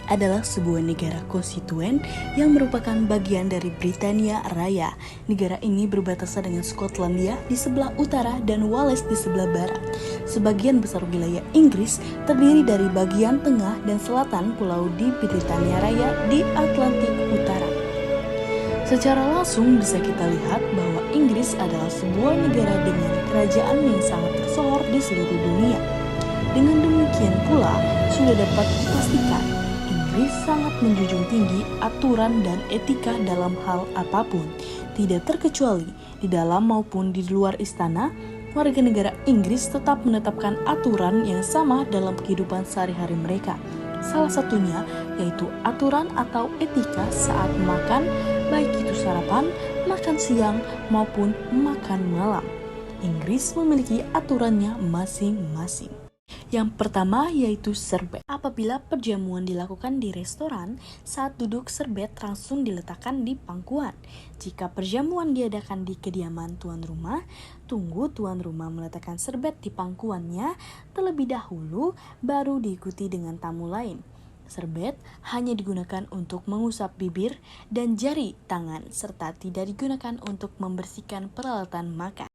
adalah sebuah negara konstituen yang merupakan bagian dari Britania Raya. Negara ini berbatasan dengan Skotlandia di sebelah utara dan Wales di sebelah barat. Sebagian besar wilayah Inggris terdiri dari bagian tengah dan selatan pulau di Britania Raya di Atlantik Utara. Secara langsung bisa kita lihat bahwa Inggris adalah sebuah negara dengan kerajaan yang sangat tersohor di seluruh dunia. Dengan demikian pula, sudah dapat dipastikan Inggris sangat menjunjung tinggi aturan dan etika dalam hal apapun, tidak terkecuali di dalam maupun di luar istana. Warga negara Inggris tetap menetapkan aturan yang sama dalam kehidupan sehari-hari mereka. Salah satunya yaitu aturan atau etika saat makan, baik itu sarapan, makan siang, maupun makan malam. Inggris memiliki aturannya masing-masing. Yang pertama yaitu serbet. Apabila perjamuan dilakukan di restoran, saat duduk serbet langsung diletakkan di pangkuan. Jika perjamuan diadakan di kediaman tuan rumah, tunggu tuan rumah meletakkan serbet di pangkuannya terlebih dahulu, baru diikuti dengan tamu lain. Serbet hanya digunakan untuk mengusap bibir dan jari tangan, serta tidak digunakan untuk membersihkan peralatan makan.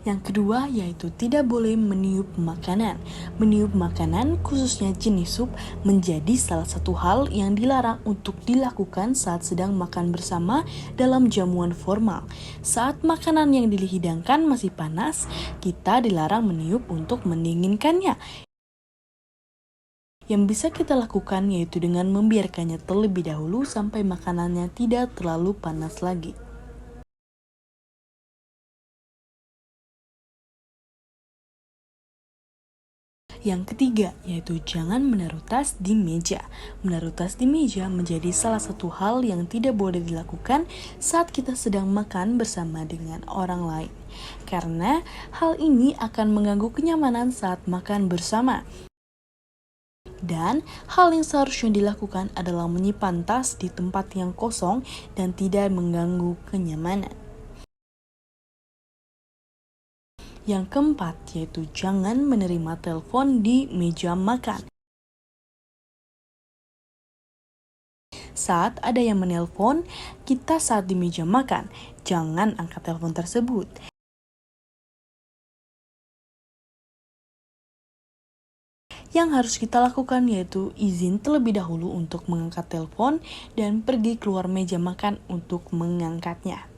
Yang kedua yaitu tidak boleh meniup makanan. Meniup makanan, khususnya jenis sup, menjadi salah satu hal yang dilarang untuk dilakukan saat sedang makan bersama dalam jamuan formal. Saat makanan yang dihidangkan masih panas, kita dilarang meniup untuk mendinginkannya. Yang bisa kita lakukan yaitu dengan membiarkannya terlebih dahulu sampai makanannya tidak terlalu panas lagi. Yang ketiga, yaitu jangan menaruh tas di meja. Menaruh tas di meja menjadi salah satu hal yang tidak boleh dilakukan saat kita sedang makan bersama dengan orang lain. Karena hal ini akan mengganggu kenyamanan saat makan bersama. Dan hal yang seharusnya dilakukan adalah menyimpan tas di tempat yang kosong dan tidak mengganggu kenyamanan. Yang keempat, yaitu jangan menerima telepon di meja makan. Saat ada yang menelpon kita saat di meja makan, jangan angkat telepon tersebut. Yang harus kita lakukan yaitu izin terlebih dahulu untuk mengangkat telepon dan pergi keluar meja makan untuk mengangkatnya.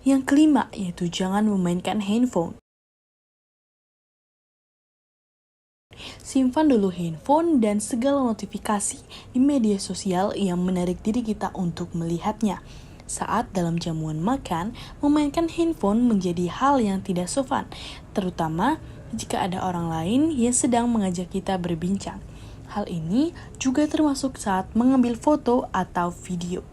Yang kelima yaitu jangan memainkan handphone. Simpan dulu handphone dan segala notifikasi di media sosial yang menarik diri kita untuk melihatnya. Saat dalam jamuan makan, memainkan handphone menjadi hal yang tidak sopan, terutama jika ada orang lain yang sedang mengajak kita berbincang. Hal ini juga termasuk saat mengambil foto atau video.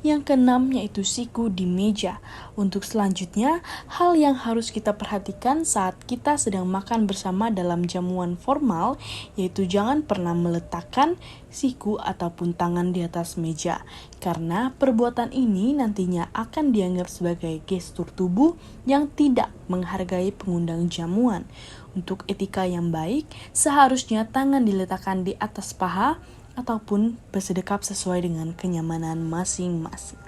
Yang keenam yaitu siku di meja. Untuk selanjutnya, hal yang harus kita perhatikan saat kita sedang makan bersama dalam jamuan formal yaitu jangan pernah meletakkan siku ataupun tangan di atas meja. Karena perbuatan ini nantinya akan dianggap sebagai gestur tubuh yang tidak menghargai pengundang jamuan. Untuk etika yang baik, seharusnya tangan diletakkan di atas paha ataupun bersedekap sesuai dengan kenyamanan masing-masing.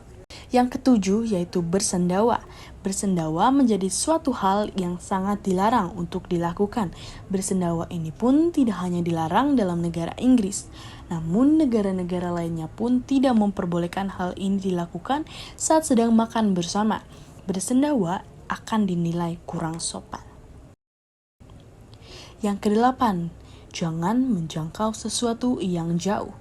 Yang ketujuh yaitu bersendawa. Bersendawa menjadi suatu hal yang sangat dilarang untuk dilakukan. Bersendawa ini pun tidak hanya dilarang dalam negara Inggris, namun negara-negara lainnya pun tidak memperbolehkan hal ini dilakukan saat sedang makan bersama. Bersendawa akan dinilai kurang sopan. Yang kedelapan, jangan menjangkau sesuatu yang jauh.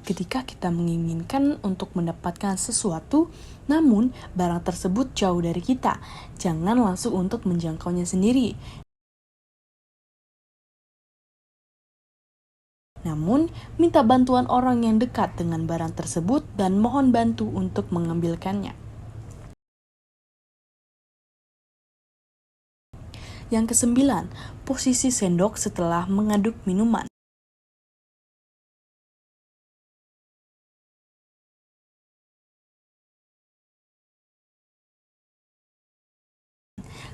Ketika kita menginginkan untuk mendapatkan sesuatu, namun barang tersebut jauh dari kita, jangan langsung untuk menjangkaunya sendiri. Namun, minta bantuan orang yang dekat dengan barang tersebut dan mohon bantu untuk mengambilkannya. Yang kesembilan, posisi sendok setelah mengaduk minuman.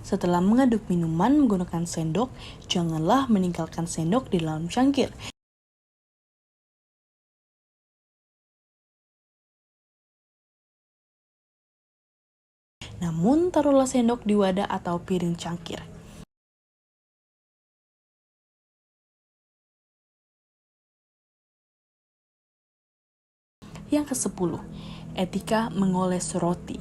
Setelah mengaduk minuman menggunakan sendok, janganlah meninggalkan sendok di dalam cangkir. Namun, taruhlah sendok di wadah atau piring cangkir. Yang ke-10, etika mengoles roti.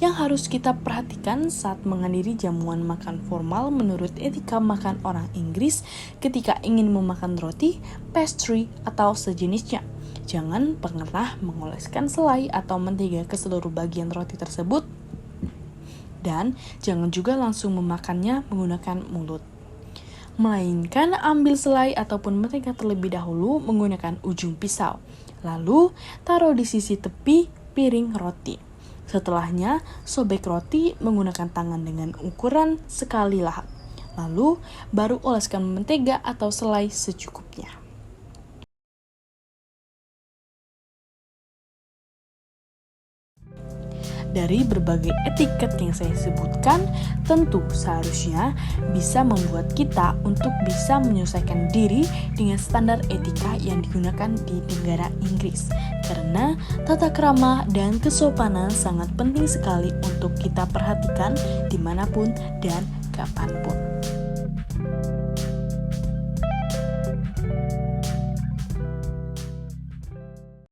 Yang harus kita perhatikan saat menghadiri jamuan makan formal menurut etika makan orang Inggris ketika ingin memakan roti, pastry, atau sejenisnya. Jangan pernah mengoleskan selai atau mentega ke seluruh bagian roti tersebut, dan jangan juga langsung memakannya menggunakan mulut. Melainkan ambil selai ataupun mentega terlebih dahulu menggunakan ujung pisau. Lalu taruh di sisi tepi piring roti. Setelahnya sobek roti menggunakan tangan dengan ukuran sekali lahap. Lalu baru oleskan mentega atau selai secukupnya. Dari berbagai etiket yang saya sebutkan, tentu seharusnya bisa membuat kita untuk bisa menyesuaikan diri dengan standar etika yang digunakan di negara Inggris. Karena tata krama dan kesopanan sangat penting sekali untuk kita perhatikan dimanapun dan kapanpun.